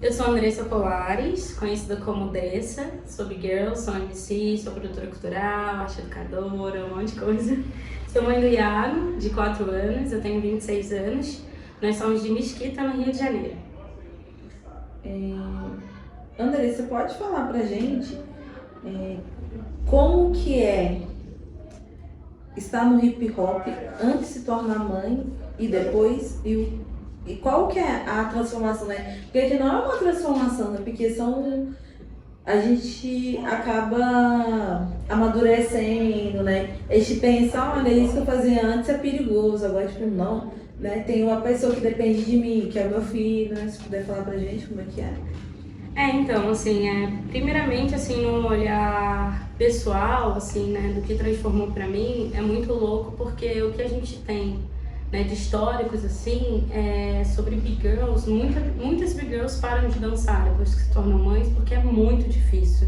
Eu sou Andressa Colares, conhecida como Dessa, sou big girl, sou MC, sou produtora cultural, arte educadora, um monte de coisa. Sou mãe do Iago, de 4 anos, eu tenho 26 anos. Nós somos de Mesquita, no Rio de Janeiro. Andressa, você pode falar pra gente como que é estar no hip hop antes de se tornar mãe e depois, e qual que é a transformação, né? Porque aqui não é uma transformação, né? Porque a gente acaba amadurecendo, né? A gente pensa, olha, isso que eu fazia antes é perigoso, agora, tipo, não, né? Tem uma pessoa que depende de mim, que é o meu filho, né? Se puder falar pra gente como é que é. Então, assim, primeiramente, assim, num olhar pessoal, assim, né, do que transformou pra mim, é muito louco porque o que a gente tem, né, de históricos, assim, sobre big girls, muitas big girls param de dançar depois que se tornam mães porque é muito difícil.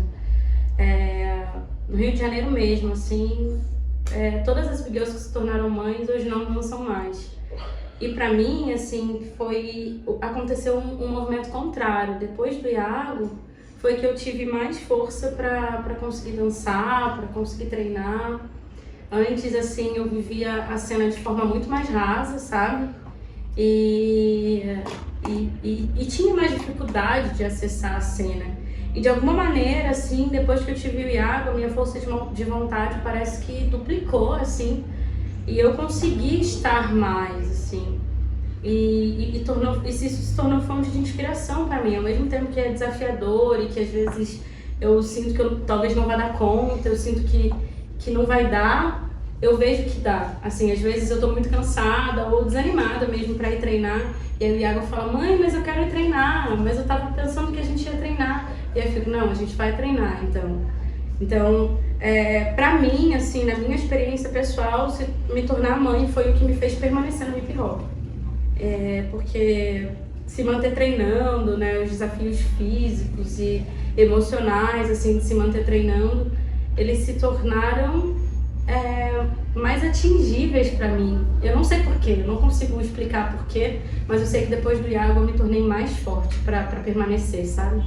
No Rio de Janeiro mesmo, assim, todas as big girls que se tornaram mães hoje não dançam mais. E pra mim, assim, aconteceu um movimento contrário. Depois do Iago, foi que eu tive mais força pra conseguir dançar, pra conseguir treinar. Antes, assim, eu vivia a cena de forma muito mais rasa, sabe? E tinha mais dificuldade de acessar a cena. E de alguma maneira, assim, depois que eu tive o Iago, a minha força de vontade parece que duplicou, assim. E eu consegui estar mais, assim. Isso se tornou fonte de inspiração para mim, ao mesmo tempo que é desafiador e que às vezes eu sinto que eu talvez não vá dar conta, eu sinto que não vai dar, eu vejo que dá. Assim, às vezes eu tô muito cansada ou desanimada mesmo para ir treinar, e aí o Iago fala, mãe, mas eu quero ir treinar, mas eu tava pensando que a gente ia treinar. E aí eu fico, não, a gente vai treinar, então. Então, pra mim, assim, na minha experiência pessoal, me tornar mãe foi o que me fez permanecer no hip hop. Porque se manter treinando, né, os desafios físicos e emocionais, assim, de se manter treinando, eles se tornaram mais atingíveis pra mim. Eu não sei porquê, eu não consigo explicar porquê, mas eu sei que depois do Iago eu me tornei mais forte pra permanecer, sabe?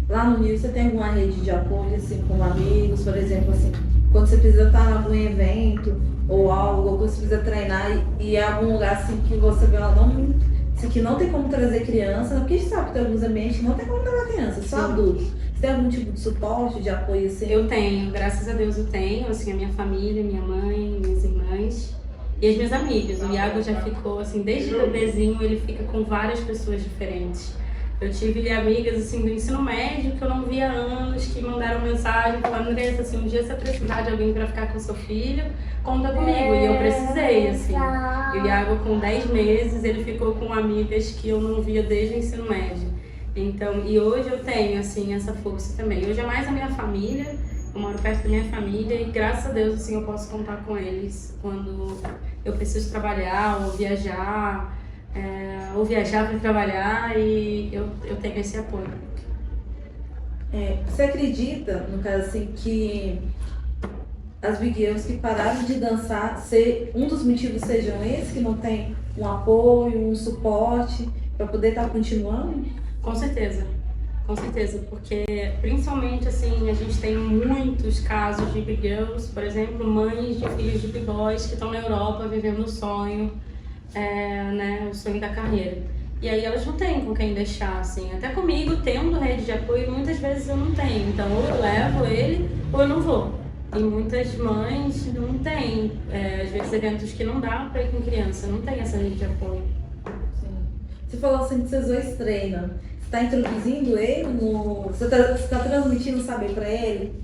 Lá no Rio, você tem alguma rede de apoio, assim, com amigos, por exemplo, assim, quando você precisa estar em algum evento ou algo, ou quando você precisa treinar e é algum lugar, assim, que você vê ela não, assim, que não tem como trazer criança, porque a gente sabe que tem alguns ambientes que não tem como trazer criança, só adultos. Você tem algum tipo de suporte, de apoio, assim? Eu tenho, graças a Deus eu tenho, assim, a minha família, minha mãe, minhas irmãs e as minhas amigas. O Iago já ficou, assim, desde bebezinho ele fica com várias pessoas diferentes. Eu tive amigas, assim, do ensino médio que eu não via há anos, que mandaram mensagem falando, Andressa, assim, um dia você precisar de alguém pra ficar com seu filho, conta comigo. E eu precisei, assim. E o Iago, com 10 meses, ele ficou com amigas que eu não via desde o ensino médio. Então, e hoje eu tenho, assim, essa força também. Hoje é mais a minha família, eu moro perto da minha família e graças a Deus, assim, eu posso contar com eles quando eu preciso trabalhar ou viajar para trabalhar, e eu tenho esse apoio. Você acredita, no caso, assim, que as big girls que pararam de dançar, um dos motivos sejam esse, que não tem um apoio, um suporte para poder estar continuando? Com certeza, porque principalmente, assim, a gente tem muitos casos de big girls, por exemplo, mães de filhos de big boys que estão na Europa vivendo o sonho, né, o sonho da carreira. E aí elas não têm com quem deixar, assim. Até comigo, tendo rede de apoio, muitas vezes eu não tenho. Então, ou eu levo ele, ou eu não vou. E muitas mães não têm, às vezes, eventos que não dá pra ir com criança, não tem essa rede de apoio. Sim. Você falou assim que vocês dois treinam. Você está introduzindo ele no... Você tá transmitindo saber pra ele?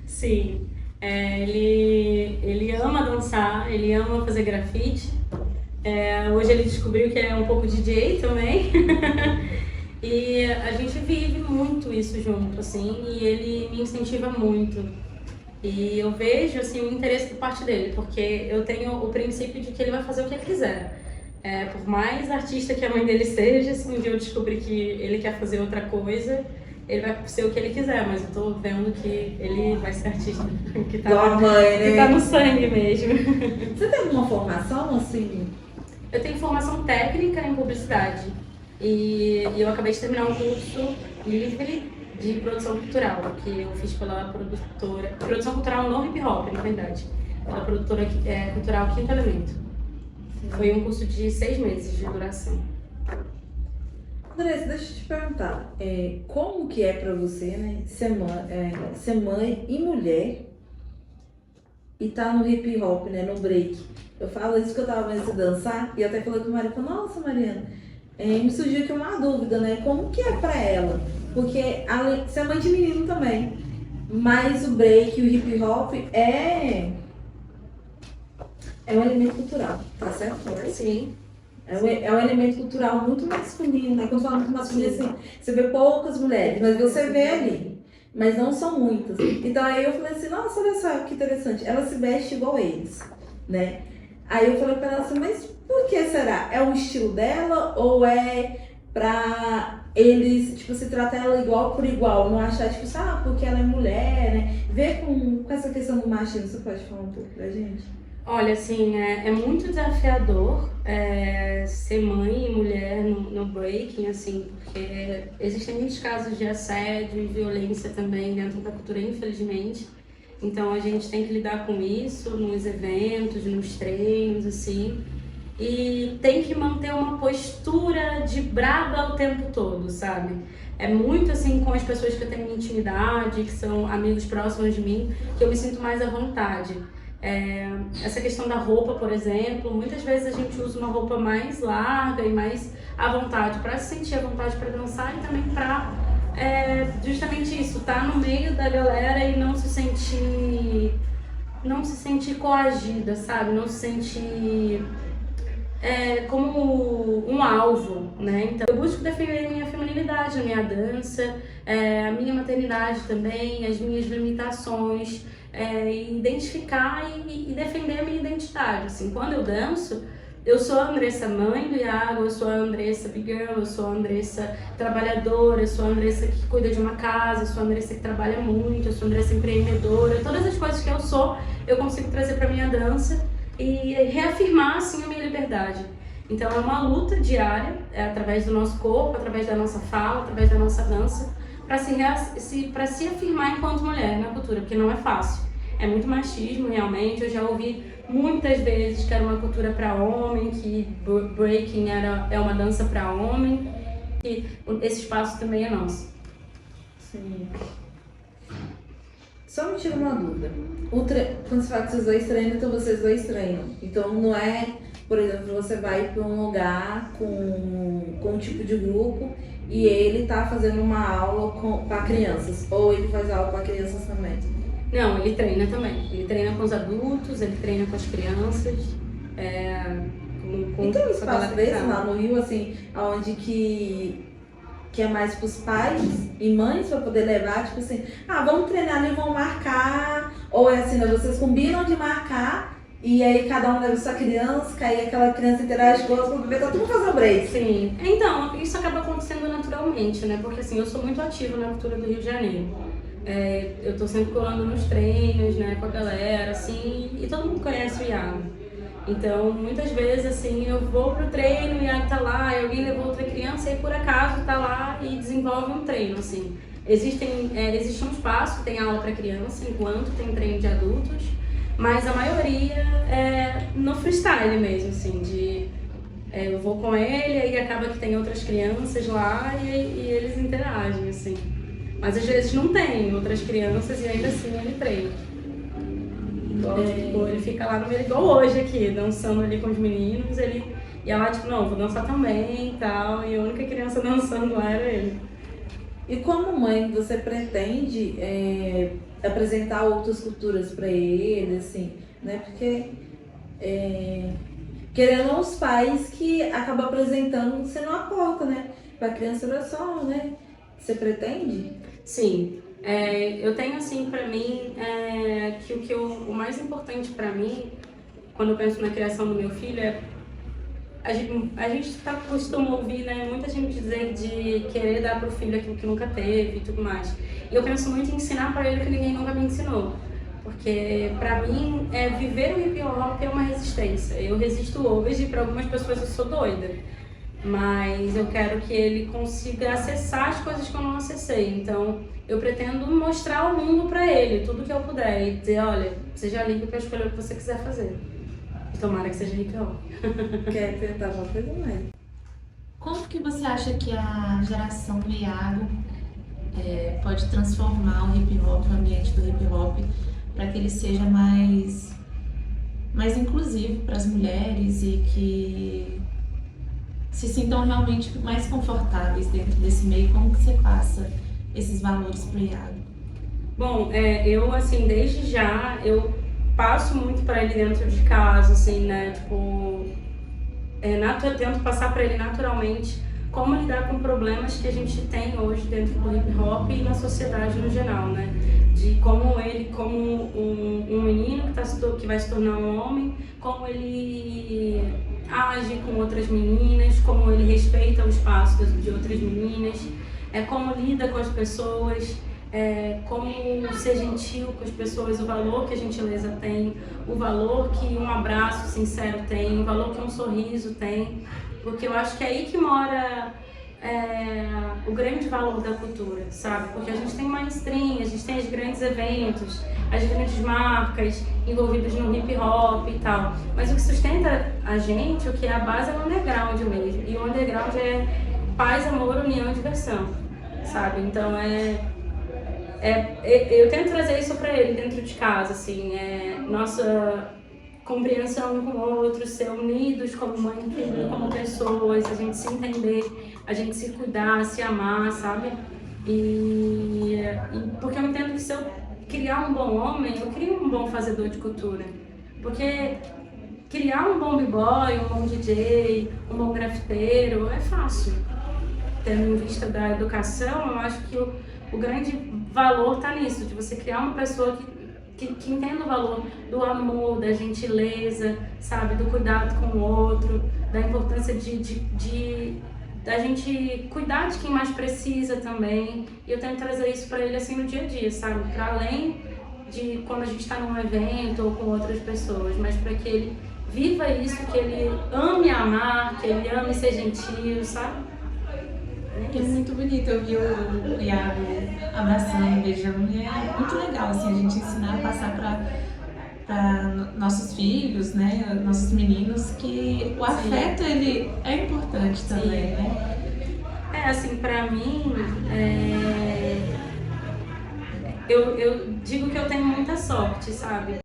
Sim. Ele ama dançar, ele ama fazer grafite. Hoje ele descobriu que é um pouco DJ também. E a gente vive muito isso junto, assim, e ele me incentiva muito. E eu vejo, assim, o interesse por parte dele, porque eu tenho o princípio de que ele vai fazer o que ele quiser. Por mais artista que a mãe dele seja, se um dia eu descobrir que ele quer fazer outra coisa, ele vai ser o que ele quiser, mas eu tô vendo que ele vai ser artista, que tá no sangue mesmo. Você tem alguma formação, assim? Eu tenho formação técnica em publicidade. e eu acabei de terminar um curso livre de produção cultural, que eu fiz pela produtora, produção cultural no hip hop, na verdade, pela produtora cultural Quinto Elemento. Foi um curso de 6 meses de duração. Andressa, deixa eu te perguntar, como que é pra você, né, ser mãe e mulher e tá no hip hop, né, no break? Eu falo isso que eu tava vendo você dançar e eu até falei com o Mariana, nossa, Mariana, me surgiu aqui uma dúvida, né, como que é pra ela? Porque você é mãe de menino também, mas o break e o hip hop é um elemento cultural, tá certo? Sim. É um elemento cultural muito masculino, né? Quando fala muito masculino, assim, você vê poucas mulheres, mas você vê ali. Mas não são muitas. Então aí eu falei assim, nossa, olha só que interessante. Ela se veste igual eles, né? Aí eu falei pra ela assim, mas por que será? É o estilo dela ou é pra eles, tipo, se tratar ela igual por igual? Não achar, tipo, porque ela é mulher, né? Ver com essa questão do machismo, você pode falar um pouco pra gente? Olha, assim, é muito desafiador ser mãe e mulher no breaking, assim, porque existem muitos casos de assédio e violência também dentro da cultura, infelizmente. Então a gente tem que lidar com isso nos eventos, nos treinos, assim, e tem que manter uma postura de braba o tempo todo, sabe? É muito assim com as pessoas que eu tenho intimidade, que são amigos próximos de mim, que eu me sinto mais à vontade. Essa questão da roupa, por exemplo, muitas vezes a gente usa uma roupa mais larga e mais à vontade, para se sentir à vontade para dançar e também para justamente isso, estar no meio da galera e não se sentir coagida, sabe? Não se sentir como um alvo, né? Então eu busco defender a minha feminilidade, a minha dança, a minha maternidade também, as minhas limitações, identificar e defender a minha identidade. Assim, quando eu danço, eu sou a Andressa mãe do Iago, eu sou a Andressa big girl, eu sou a Andressa trabalhadora, eu sou a Andressa que cuida de uma casa, eu sou a Andressa que trabalha muito, eu sou a Andressa empreendedora. Todas as coisas que eu sou, eu consigo trazer para minha dança e reafirmar assim a minha liberdade. Então é uma luta diária, através do nosso corpo, através da nossa fala, através da nossa dança, para se afirmar enquanto mulher na cultura, porque não é fácil. É muito machismo, realmente. Eu já ouvi muitas vezes que era uma cultura para homem, que breaking é uma dança para homem, e esse espaço também é nosso. Sim. Só me tira uma dúvida. Quando você fala que vocês dois treinam, então vocês dois treinam. Então não é, por exemplo, você vai para um lugar com um tipo de grupo e ele tá fazendo uma aula para crianças, ou ele faz aula para crianças também? Não, ele treina também. Ele treina com os adultos, ele treina com as crianças. E tem um espaço desse lá no Rio, assim, onde que é mais pros pais e mães para poder levar, tipo assim, vamos treinar ali, vamos marcar, ou é assim, né, vocês combinam de marcar e aí cada um leva sua criança, aí aquela criança interage com outra, pra ver, tá tudo fazendo break. Sim, então, isso acaba acontecendo naturalmente, né, porque assim, eu sou muito ativa na cultura do Rio de Janeiro. Eu tô sempre colando nos treinos, né, com a galera, assim, e todo mundo conhece o Iago. Então, muitas vezes, assim, eu vou pro treino, o Iago tá lá, alguém levou outra criança e por acaso tá lá e desenvolve um treino, assim. Existe um espaço que tem aula para criança, enquanto tem treino de adultos, mas a maioria é no freestyle mesmo, assim, eu vou com ele, aí acaba que tem outras crianças lá e eles interagem, assim. Mas às vezes não tem outras crianças e ainda assim ele treina. Tipo, ele fica lá no meio, igual hoje aqui, dançando ali com os meninos, e ela tipo, não, vou dançar também e tal, e a única criança dançando lá era ele. E como mãe, você pretende apresentar outras culturas para ele, assim, né? Porque querendo os pais que acabam apresentando, você não aporta, né? Para a criança, olha só, né? Você pretende? Sim. Eu tenho assim pra mim que o mais importante pra mim, quando eu penso na criação do meu filho, a gente costuma ouvir, né, muita gente dizer de querer dar pro filho aquilo que nunca teve e tudo mais. E eu penso muito em ensinar pra ele o que ninguém nunca me ensinou. Porque pra mim, viver o hip hop é uma resistência. Eu resisto hoje, pra algumas pessoas eu sou doida. mas eu quero que ele consiga acessar as coisas que eu não acessei. Então, eu pretendo mostrar o mundo para ele, tudo que eu puder, e dizer, olha, seja livre para escolher o que você quiser fazer. E tomara que seja hip hop. Quer tentar uma coisa mais? Como que você acha que a geração do Iago pode transformar o hip hop, o ambiente do hip hop, para que ele seja mais inclusivo para as mulheres e que se sintam realmente mais confortáveis dentro desse meio? Como que você passa esses valores para o Iago? Bom, eu, assim, desde já, eu passo muito para ele dentro de casa, assim, né, tipo, tento passar para ele naturalmente como lidar com problemas que a gente tem hoje dentro do hip hop e na sociedade no geral, né, de como ele, como um menino que vai se tornar um homem, como ele age com outras meninas, como ele respeita o espaço de outras meninas, como lida com as pessoas, como ser gentil com as pessoas, o valor que a gentileza tem, o valor que um abraço sincero tem, o valor que um sorriso tem, porque eu acho que é aí que mora o grande valor da cultura, sabe? Porque a gente tem mainstream, a gente tem os grandes eventos, as grandes marcas envolvidas no hip hop e tal, mas o que sustenta a gente, o que é a base, é o underground mesmo, e o underground é paz, amor, união e diversão, sabe? Então eu tento trazer isso pra ele dentro de casa, assim, nossa compreensão um com o outro, ser unidos como mãe e filho, como pessoas, a gente se entender, a gente se cuidar, se amar, sabe? E porque eu entendo que se eu criar um bom homem, eu crio um bom fazedor de cultura. Porque criar um bom b-boy, um bom DJ, um bom grafiteiro é fácil. Tendo em vista da educação, eu acho que o grande valor está nisso, de você criar uma pessoa que entenda o valor do amor, da gentileza, sabe, do cuidado com o outro, da importância da gente cuidar de quem mais precisa também. E eu tento trazer isso para ele assim no dia a dia, sabe, para além de quando a gente está num evento ou com outras pessoas, mas para que ele viva isso, que ele ame amar, que ele ame ser gentil, sabe? É muito bonito, eu vi o Iago abraçando, beijando, e é muito legal, assim, a gente ensinar a passar para nossos filhos, né, nossos meninos, que o afeto, ele é importante também, né? Assim, pra mim, eu digo que eu tenho muita sorte, sabe?